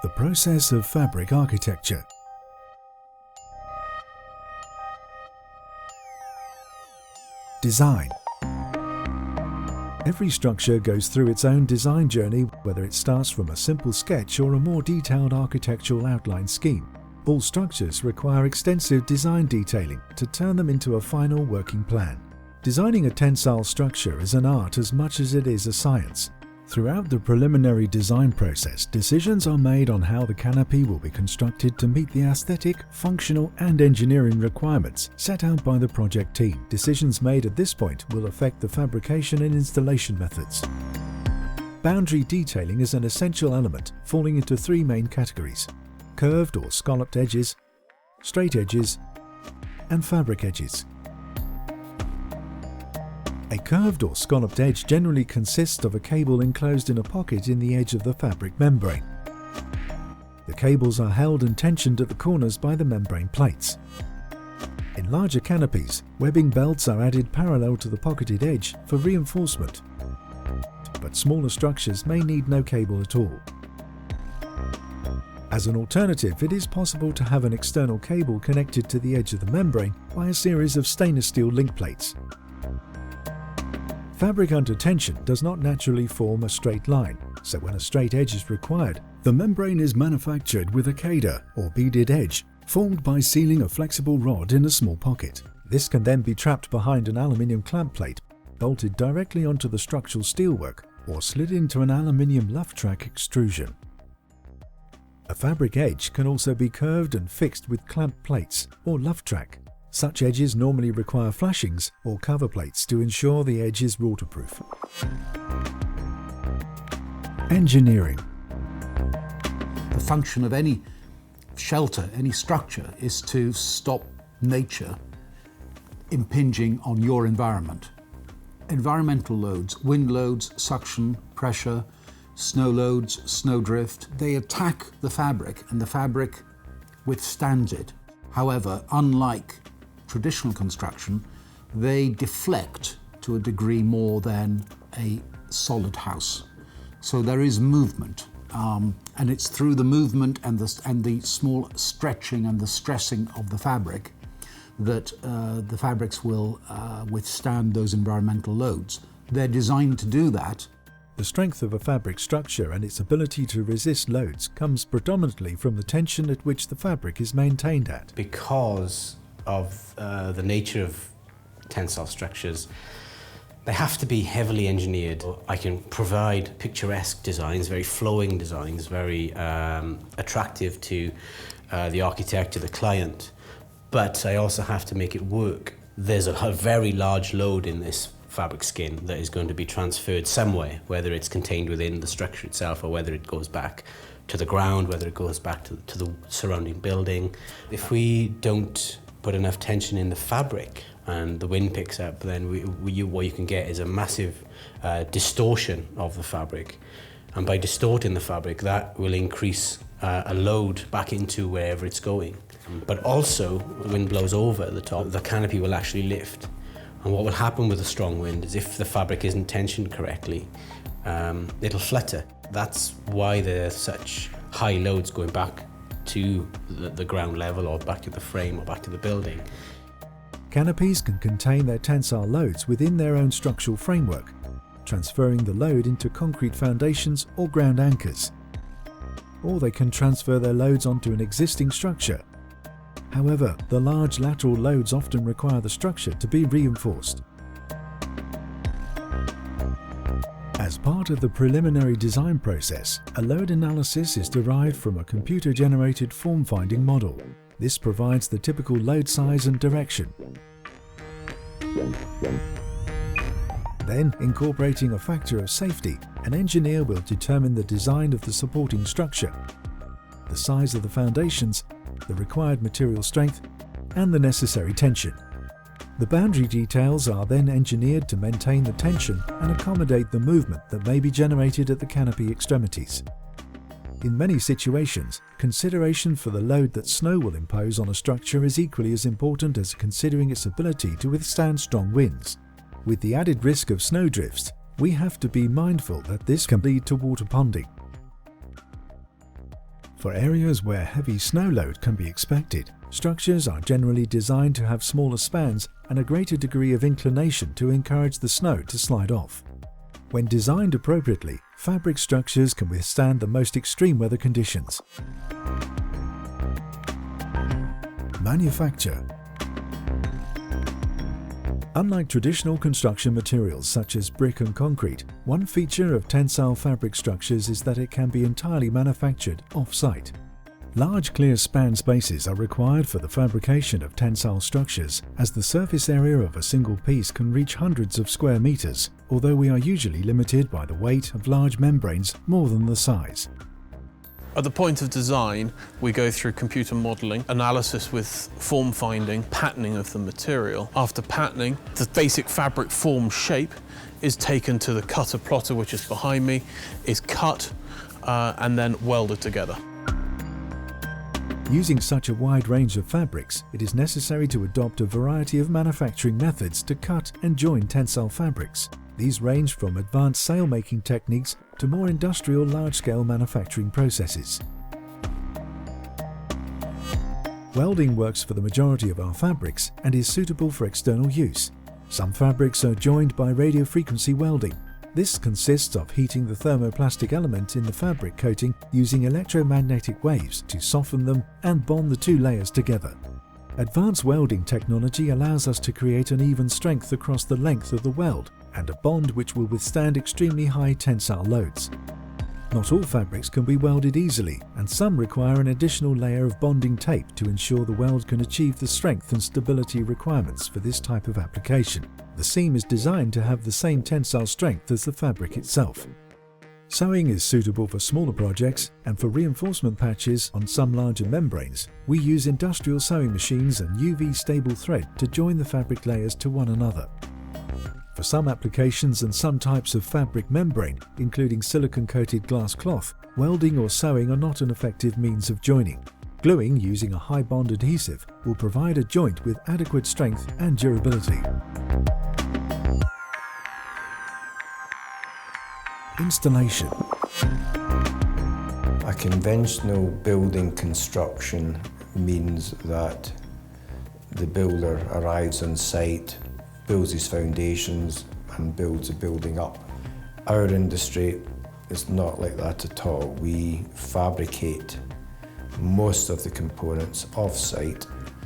The process of fabric architecture. Design. Every structure goes through its own design journey, whether it starts from a simple sketch or a more detailed architectural outline scheme. All structures require extensive design detailing to turn them into a final working plan. Designing a tensile structure is an art as much as it is a science. Throughout the preliminary design process, decisions are made on how the canopy will be constructed to meet the aesthetic, functional and engineering requirements set out by the project team. Decisions made at this point will affect the fabrication and installation methods. Boundary detailing is an essential element, falling into three main categories: curved or scalloped edges, straight edges, and fabric edges. A curved or scalloped edge generally consists of a cable enclosed in a pocket in the edge of the fabric membrane. The cables are held and tensioned at the corners by the membrane plates. In larger canopies, webbing belts are added parallel to the pocketed edge for reinforcement, but smaller structures may need no cable at all. As an alternative, it is possible to have an external cable connected to the edge of the membrane by a series of stainless steel link plates. Fabric under tension does not naturally form a straight line, so when a straight edge is required, the membrane is manufactured with a CADA or beaded edge, formed by sealing a flexible rod in a small pocket. This can then be trapped behind an aluminium clamp plate, bolted directly onto the structural steelwork, or slid into an aluminium luff track extrusion. A fabric edge can also be curved and fixed with clamp plates or luff track. Such edges normally require flashings or cover plates to ensure the edge is waterproof. Engineering. The function of any shelter, any structure, is to stop nature impinging on your environment. Environmental loads, wind loads, suction, pressure, snow loads, snowdrift, they attack the fabric and the fabric withstands it. However, unlike traditional construction, they deflect to a degree more than a solid house. So there is movement, and it's through the movement and the small stretching and the stressing of the fabric that the fabrics will withstand those environmental loads. They're designed to do that. The strength of a fabric structure and its ability to resist loads comes predominantly from the tension at which the fabric is maintained at. Because of the nature of tensile structures, they have to be heavily engineered. I can provide picturesque designs, very flowing designs, very attractive to the architect, to the client, but I also have to make it work. There's a very large load in this fabric skin that is going to be transferred somewhere, whether it's contained within the structure itself or whether it goes back to the ground, whether it goes back to the surrounding building. If we don't put enough tension in the fabric and the wind picks up, then what you can get is a massive distortion of the fabric. And by distorting the fabric, that will increase a load back into wherever it's going. But also, the wind blows over the top, the canopy will actually lift. And what will happen with a strong wind is if the fabric isn't tensioned correctly, it'll flutter. That's why there's such high loads going back to the ground level or back to the frame or back to the building. Canopies can contain their tensile loads within their own structural framework, transferring the load into concrete foundations or ground anchors. Or they can transfer their loads onto an existing structure. However, the large lateral loads often require the structure to be reinforced. As part of the preliminary design process, a load analysis is derived from a computer-generated form-finding model. This provides the typical load size and direction. Then, incorporating a factor of safety, an engineer will determine the design of the supporting structure, the size of the foundations, the required material strength, and the necessary tension. The boundary details are then engineered to maintain the tension and accommodate the movement that may be generated at the canopy extremities. In many situations, consideration for the load that snow will impose on a structure is equally as important as considering its ability to withstand strong winds. With the added risk of snowdrifts, we have to be mindful that this can lead to water ponding. For areas where heavy snow load can be expected, structures are generally designed to have smaller spans and a greater degree of inclination to encourage the snow to slide off. When designed appropriately, fabric structures can withstand the most extreme weather conditions. Manufacture. Unlike traditional construction materials such as brick and concrete, one feature of tensile fabric structures is that it can be entirely manufactured off-site. Large clear span spaces are required for the fabrication of tensile structures, as the surface area of a single piece can reach hundreds of square meters, although we are usually limited by the weight of large membranes more than the size. At the point of design, we go through computer modelling, analysis with form finding, patterning of the material. After patterning, the basic fabric form shape is taken to the cutter plotter, which is behind me, is cut and then welded together. Using such a wide range of fabrics, it is necessary to adopt a variety of manufacturing methods to cut and join tensile fabrics. These range from advanced sail-making techniques to more industrial large-scale manufacturing processes. Welding works for the majority of our fabrics and is suitable for external use. Some fabrics are joined by radiofrequency welding. This consists of heating the thermoplastic element in the fabric coating using electromagnetic waves to soften them and bond the two layers together. Advanced welding technology allows us to create an even strength across the length of the weld and a bond which will withstand extremely high tensile loads. Not all fabrics can be welded easily, and some require an additional layer of bonding tape to ensure the weld can achieve the strength and stability requirements for this type of application. The seam is designed to have the same tensile strength as the fabric itself. Sewing is suitable for smaller projects, and for reinforcement patches on some larger membranes, we use industrial sewing machines and UV-stable thread to join the fabric layers to one another. For some applications and some types of fabric membrane, including silicone-coated glass cloth, welding or sewing are not an effective means of joining. Gluing using a high bond adhesive will provide a joint with adequate strength and durability. Installation. A conventional building construction means that the builder arrives on site, builds his foundations and builds the building up. Our industry is not like that at all. We fabricate most of the components off-site.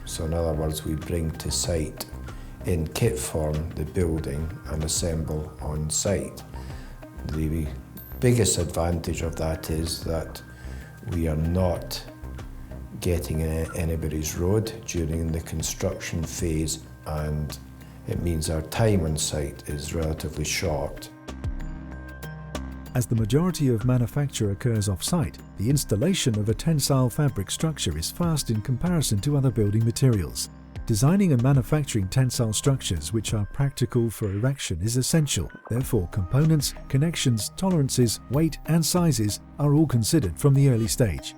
So in other words, we bring to site in kit form the building and assemble on site. The biggest advantage of that is that we are not getting in anybody's road during the construction phase, and it means our time on site is relatively short. As the majority of manufacture occurs off-site, the installation of a tensile fabric structure is fast in comparison to other building materials. Designing and manufacturing tensile structures which are practical for erection is essential. Therefore, components, connections, tolerances, weight and sizes are all considered from the early stage.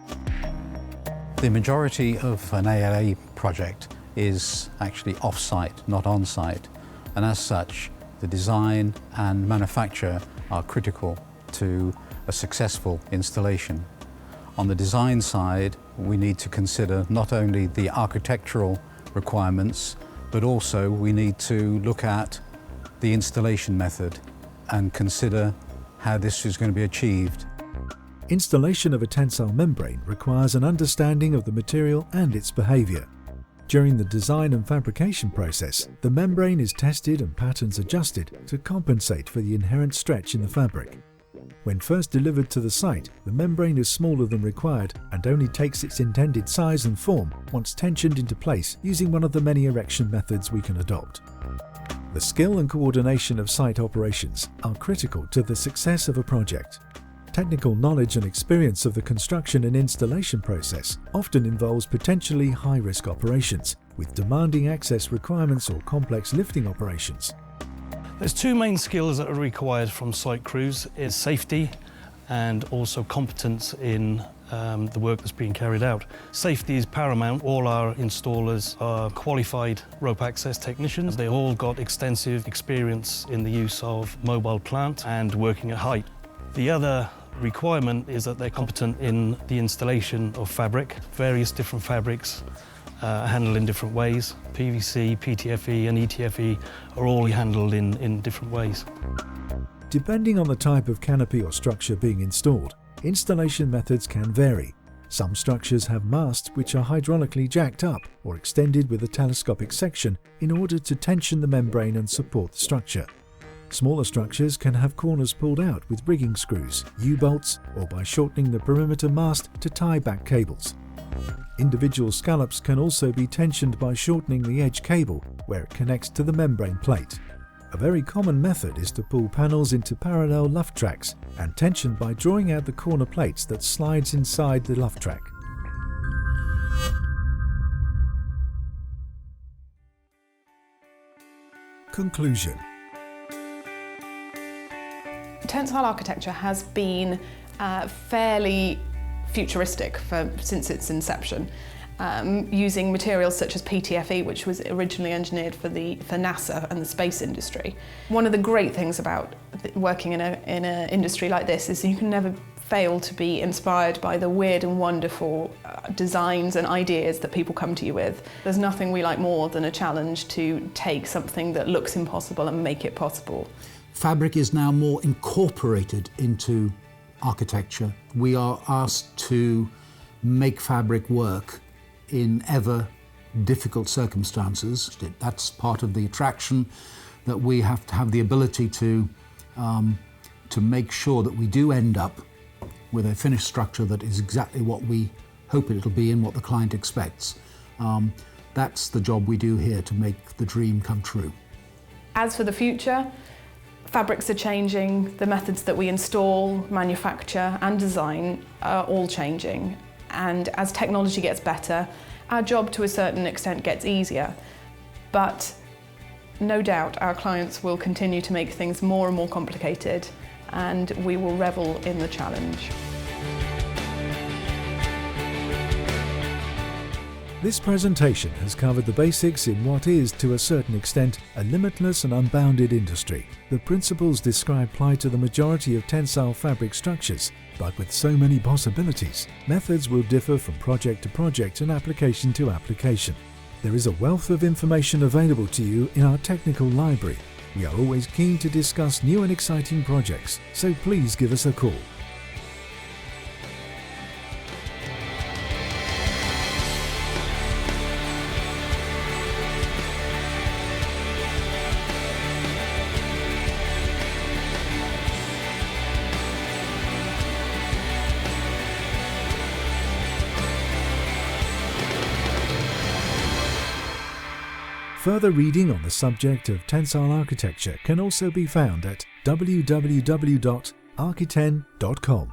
The majority of an ALA project is actually off-site, not on-site, and as such, the design and manufacture are critical to a successful installation. On the design side, we need to consider not only the architectural requirements, but also we need to look at the installation method and consider how this is going to be achieved. Installation of a tensile membrane requires an understanding of the material and its behavior. During the design and fabrication process, the membrane is tested and patterns adjusted to compensate for the inherent stretch in the fabric. When first delivered to the site, the membrane is smaller than required and only takes its intended size and form once tensioned into place using one of the many erection methods we can adopt. The skill and coordination of site operations are critical to the success of a project. Technical knowledge and experience of the construction and installation process often involves potentially high-risk operations, with demanding access requirements or complex lifting operations. There's two main skills that are required from site crews: is safety and also competence in the work that's being carried out. Safety is paramount. All our installers are qualified rope access technicians. They all got extensive experience in the use of mobile plant and working at height. The other requirement is that they're competent in the installation of fabric. Various different fabrics handled in different ways. PVC, PTFE and ETFE are all handled in different ways. Depending on the type of canopy or structure being installed, installation methods can vary. Some structures have masts which are hydraulically jacked up or extended with a telescopic section in order to tension the membrane and support the structure. Smaller structures can have corners pulled out with rigging screws, U-bolts, or by shortening the perimeter mast to tie back cables. Individual scallops can also be tensioned by shortening the edge cable where it connects to the membrane plate. A very common method is to pull panels into parallel luff tracks and tension by drawing out the corner plates that slides inside the luff track. Conclusion. Tensile architecture has been fairly futuristic since its inception, using materials such as PTFE, which was originally engineered for NASA and the space industry. One of the great things about working in an industry like this is you can never fail to be inspired by the weird and wonderful designs and ideas that people come to you with. There's nothing we like more than a challenge to take something that looks impossible and make it possible. Fabric is now more incorporated into architecture. We are asked to make fabric work in ever difficult circumstances. That's part of the attraction, that we have to have the ability to make sure that we do end up with a finished structure that is exactly what we hope it'll be and what the client expects. That's the job we do here, to make the dream come true. As for the future, fabrics are changing, the methods that we install, manufacture and design are all changing. And as technology gets better, our job to a certain extent gets easier. But no doubt our clients will continue to make things more and more complicated, and we will revel in the challenge. This presentation has covered the basics in what is, to a certain extent, a limitless and unbounded industry. The principles described apply to the majority of tensile fabric structures, but with so many possibilities, methods will differ from project to project and application to application. There is a wealth of information available to you in our technical library. We are always keen to discuss new and exciting projects, so please give us a call. Further reading on the subject of tensile architecture can also be found at www.architen.com.